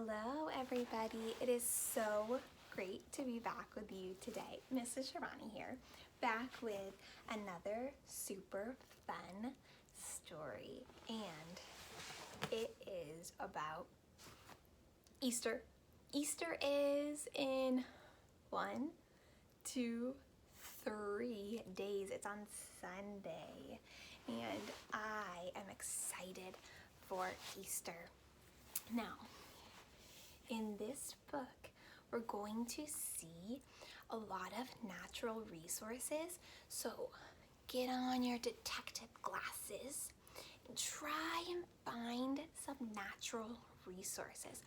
Hello everybody, it is so great to be back with you today. Mrs. Sharani here, back with another super fun story, and it is about Easter. Easter is in 1, 2, 3 days. It's on Sunday, and I am excited for Easter. Now, in this book, we're going to see a lot of natural resources. So get on your detective glasses and try and find some natural resources.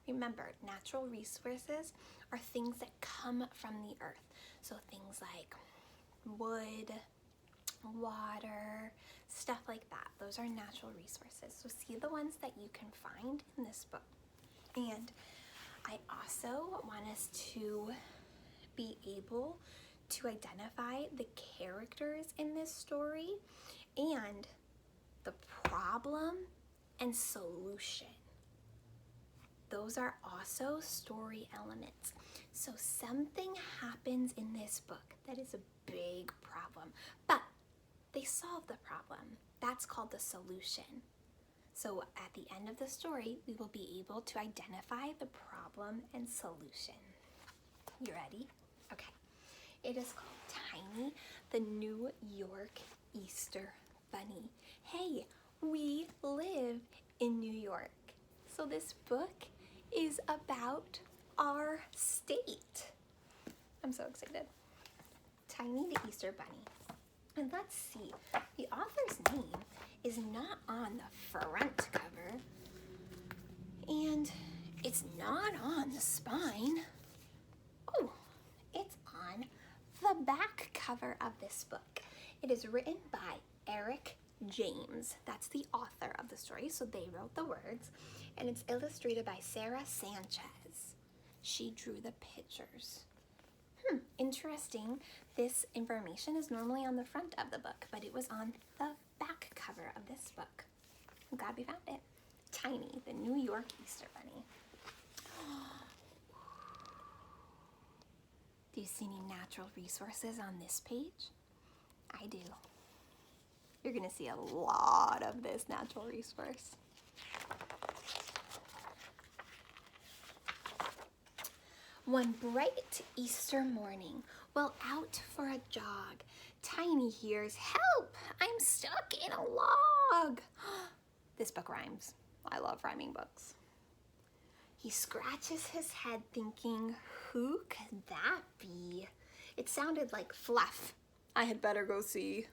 Remember, natural resources are things that come from the earth. So things like wood, water, stuff like that. Those are natural resources. So see the ones that you can find in this book. And I also want us to be able to identify the characters in this story and the problem and solution. Those are also story elements. So something happens in this book that is a big problem, but they solve the problem. That's called the solution. So at the end of the story, we will be able to identify the problem and solution. You ready? Okay. It is called Tiny, the New York Easter Bunny. Hey, we live in New York. So this book is about our state. I'm so excited. Tiny the Easter Bunny. And let's see, the author's name is not on the front cover, and it's not on the spine. Oh, it's on the back cover of this book. It is written by Eric James. That's the author of the story, so they wrote the words, and it's illustrated by Sarah Sanchez. She drew the pictures. Interesting. This information is normally on the front of the book, but it was on the back cover of this book. I'm glad we found it. Tiny, the New York Easter Bunny. Do you see any natural resources on this page? I do. You're going to see a lot of this natural resource. One bright Easter morning, while out for a jog, Tiny hears, "Help! I'm stuck in a log!" This book rhymes. I love rhyming books. He scratches his head thinking, who could that be? It sounded like Fluff. I had better go see.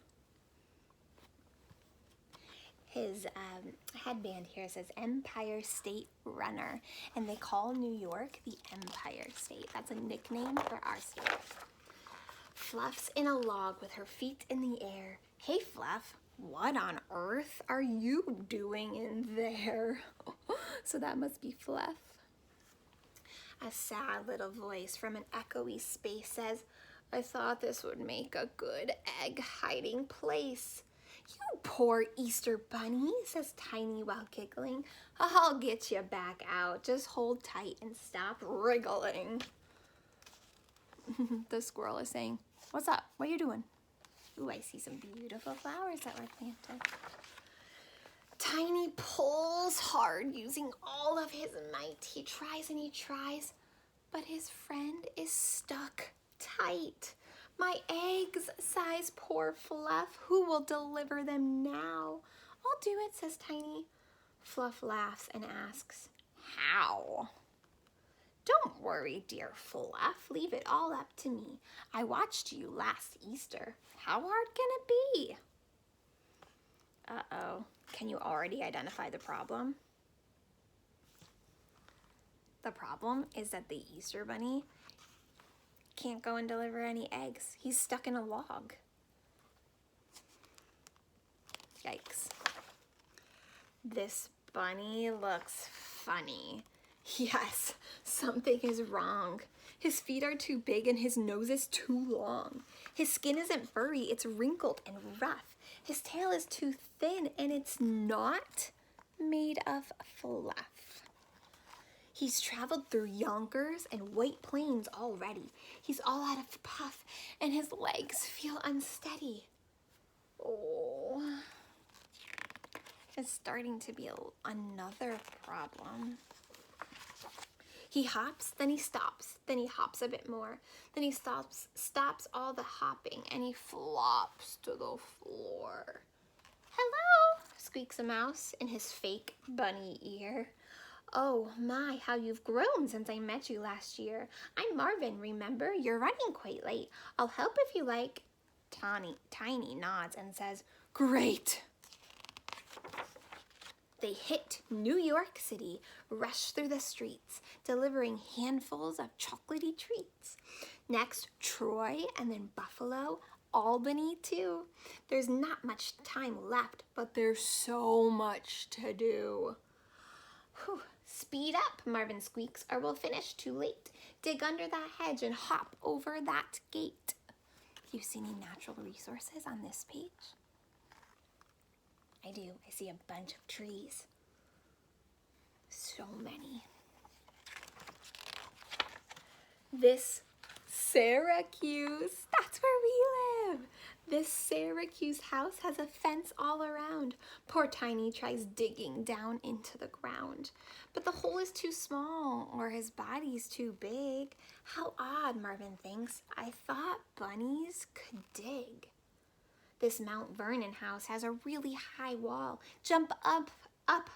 His headband here says Empire State Runner, and they call New York the Empire State. That's a nickname for our state. Fluff's in a log with her feet in the air. Hey Fluff, what on earth are you doing in there? So that must be Fluff. A sad little voice from an echoey space says, I thought this would make a good egg hiding place. You poor Easter bunny, says Tiny while giggling. I'll get you back out. Just hold tight and stop wriggling. The squirrel is saying, what's up? What are you doing? Ooh, I see some beautiful flowers that were planted. Tiny pulls hard using all of his might. He tries and he tries, but his friend is stuck tight. My eggs, sighs poor Fluff. Who will deliver them now? I'll do it, says Tiny. Fluff laughs and asks, how? Don't worry, dear Fluff. Leave it all up to me. I watched you last Easter. How hard can it be? Uh-oh. Can you already identify the problem? The problem is that the Easter Bunny can't go and deliver any eggs. He's stuck in a log. Yikes. This bunny looks funny. Yes, something is wrong. His feet are too big and his nose is too long. His skin isn't furry, it's wrinkled and rough. His tail is too thin and it's not made of fluff. He's traveled through Yonkers and White Plains already. He's all out of puff, and his legs feel unsteady. Oh, it's starting to be another problem. He hops, then he stops, then he hops a bit more, then he stops all the hopping, and he flops to the floor. Hello, squeaks a mouse in his fake bunny ear. Oh my, how you've grown since I met you last year. I'm Marvin, remember? You're running quite late. I'll help if you like. Tiny nods and says, great. They hit New York City, rushed through the streets, delivering handfuls of chocolatey treats. Next, Troy, and then Buffalo, Albany too. There's not much time left, but there's so much to do. Whew. Speed up, Marvin squeaks, or we'll finish too late. Dig under that hedge and hop over that gate. Do you see any natural resources on this page? I do. I see a bunch of trees. So many. This Syracuse, that's where we live. This Syracuse house has a fence all around. Poor Tiny tries digging down into the ground, but the hole is too small or his body's too big. How odd, Marvin thinks. I thought bunnies could dig. This Mount Vernon house has a really high wall. Jump up,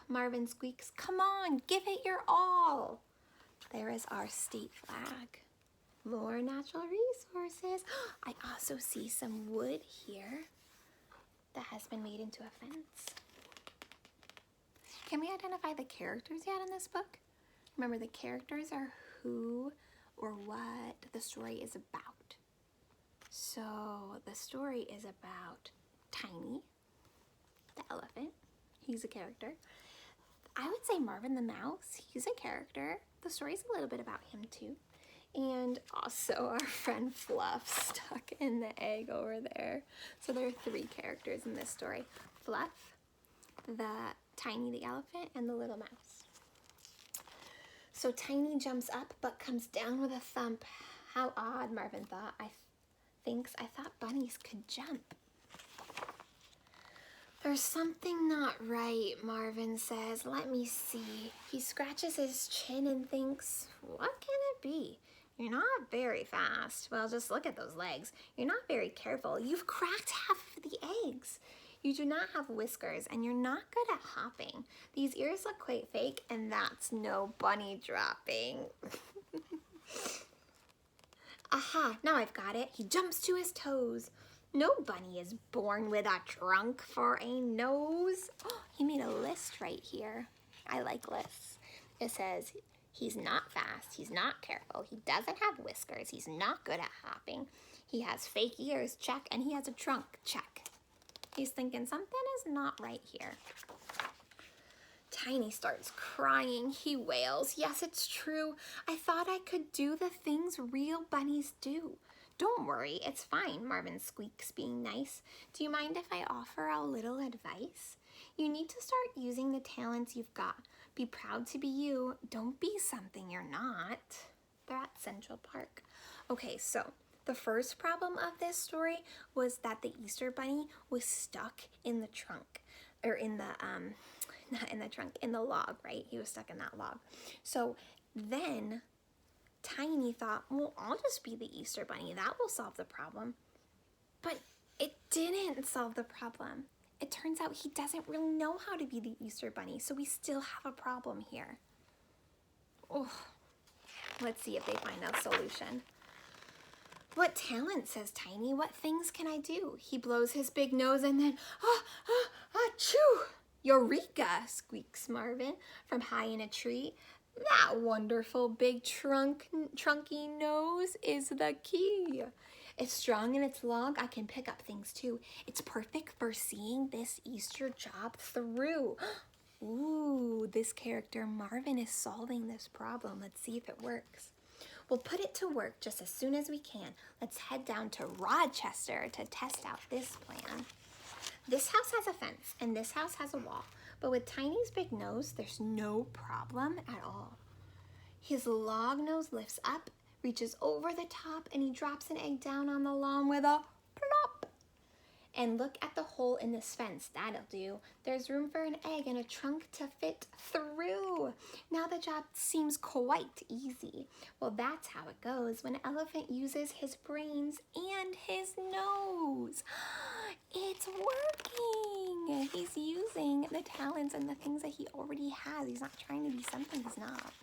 Marvin squeaks. Come on, give it your all. There is our state flag. More natural resources. I also see some wood here that has been made into a fence. Can we identify the characters yet in this book? Remember, the characters are who or what the story is about. So the story is about Tiny, the elephant. He's a character. I would say Marvin the mouse. He's a character. The story's a little bit about him too. And also our friend Fluff stuck in the egg over there. So there are 3 characters in this story. Fluff, the Tiny the elephant, and the little mouse. So Tiny jumps up but comes down with a thump. How odd, Marvin thought. I thought bunnies could jump. There's something not right, Marvin says. Let me see. He scratches his chin and thinks, what can it be? You're not very fast. Well, just look at those legs. You're not very careful. You've cracked half of the eggs. You do not have whiskers, and you're not good at hopping. These ears look quite fake, and that's no bunny dropping. Aha, now I've got it. He jumps to his toes. No bunny is born with a trunk for a nose. Oh, he made a list right here. I like lists. It says, he's not fast, he's not careful, he doesn't have whiskers, he's not good at hopping, he has fake ears, check, and he has a trunk, check. He's thinking something is not right here. Tiny starts crying. He wails, yes, it's true. I thought I could do the things real bunnies do. Don't worry, it's fine, Marvin squeaks, being nice. Do you mind if I offer a little advice? You need to start using the talents you've got. Be proud to be you. Don't be something you're not. They're at Central Park. Okay, so the first problem of this story was that the Easter Bunny was stuck in the trunk, or in the, not in the trunk, in the log, right? He was stuck in that log. So then Tiny thought, well, I'll just be the Easter Bunny. That will solve the problem. But it didn't solve the problem. It turns out he doesn't really know how to be the Easter Bunny, so we still have a problem here. Oh, let's see if they find a solution. What talent, says Tiny. What things can I do? He blows his big nose and then, achoo! Eureka, squeaks Marvin from high in a tree. That wonderful big trunky nose is the key. It's strong in its log. I can pick up things too. It's perfect for seeing this Easter job through. Ooh, this character Marvin is solving this problem. Let's see if it works. We'll put it to work just as soon as we can. Let's head down to Rochester to test out this plan. This house has a fence and this house has a wall. But with Tiny's big nose, there's no problem at all. His log nose lifts up, reaches over the top, and he drops an egg down on the lawn with a plop. And look at the hole in this fence. That'll do. There's room for an egg and a trunk to fit through. Now the job seems quite easy. Well, that's how it goes when an elephant uses his brains and his nose. It's working. He's using the talents and the things that he already has. He's not trying to be something he's not.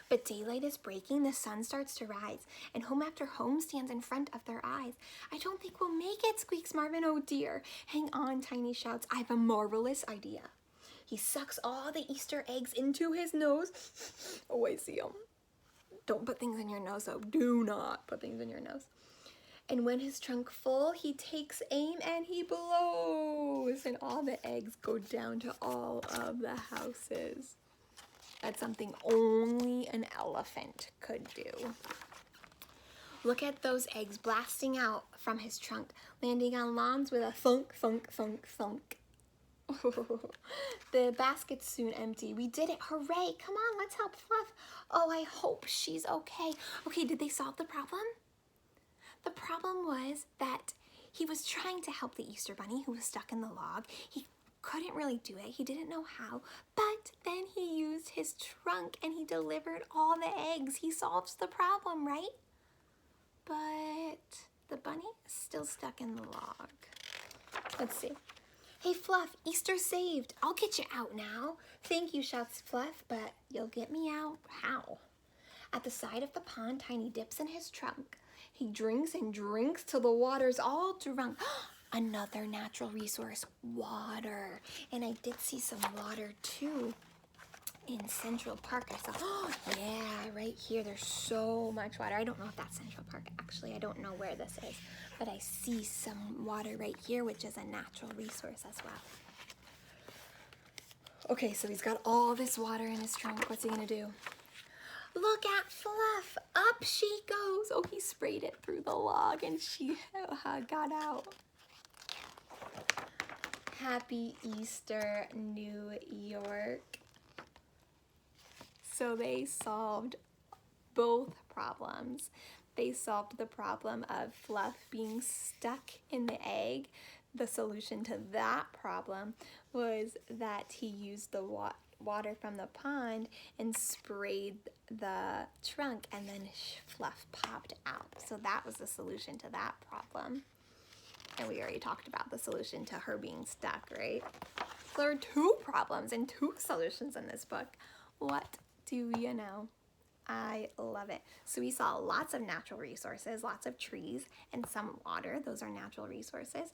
But daylight is breaking, the sun starts to rise, and home after home stands in front of their eyes. I don't think we'll make it, squeaks Marvin. Oh dear. Hang on, Tiny shouts. I have a marvelous idea. He sucks all the Easter eggs into his nose. Oh, I see him. Don't put things in your nose, though. Do not put things in your nose. And when his trunk full, he takes aim and he blows, and all the eggs go down to all of the houses. That's something only an elephant could do. Look at those eggs blasting out from his trunk, landing on lawns with a thunk, thunk, thunk, thunk. The basket's soon empty. We did it. Hooray. Come on, let's help Fluff. Oh, I hope she's okay. Okay, did they solve the problem? The problem was that he was trying to help the Easter Bunny who was stuck in the log. He couldn't really do it. He didn't know how, but then he used his trunk and he delivered all the eggs. He solves the problem, right? But the bunny is still stuck in the log. Let's see. Hey, Fluff, Easter saved. I'll get you out now. Thank you, shouts Fluff, but you'll get me out. How? At the side of the pond, Tiny dips in his trunk. He drinks and drinks till the water's all drunk. Another natural resource, water. And I did see some water too in Central Park. I saw, oh yeah, right here. There's so much water. I don't know if that's Central Park. Actually, I don't know where this is, but I see some water right here, which is a natural resource as well. Okay, so he's got all this water in his trunk. What's he gonna do? Look at Fluff. Up she goes. Oh, he sprayed it through the log and she got out. Happy Easter, New York. So they solved both problems. They solved the problem of Fluff being stuck in the egg. The solution to that problem was that he used the water from the pond and sprayed the trunk, and then Fluff popped out. So that was the solution to that problem. And we already talked about the solution to her being stuck, right? So there are two problems and two solutions in this book. What do you know? I love it. So we saw lots of natural resources, lots of trees and some water. Those are natural resources.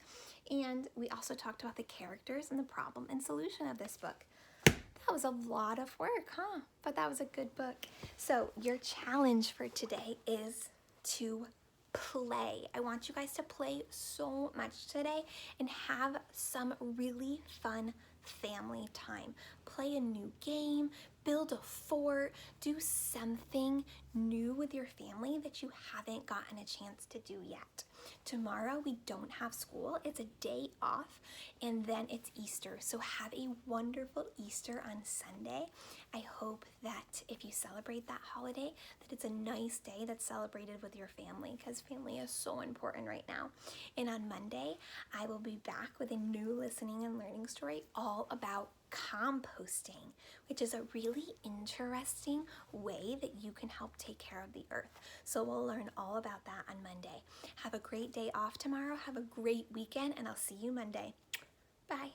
And we also talked about the characters and the problem and solution of this book. That was a lot of work, huh? But that was a good book. So your challenge for today is to play. I want you guys to play so much today and have some really fun family time. Play a new game, build a fort, do something new with your family that you haven't gotten a chance to do yet. Tomorrow we don't have school. It's a day off, and then it's Easter. So have a wonderful Easter on Sunday. I hope that if you celebrate that holiday, that it's a nice day that's celebrated with your family, because family is so important right now. And on Monday, I will be back with a new listening and learning story all about composting, which is a really interesting way that you can help take care of the earth. So we'll learn all about that on Monday. Have a great day off tomorrow. Have a great weekend, and I'll see you Monday. Bye.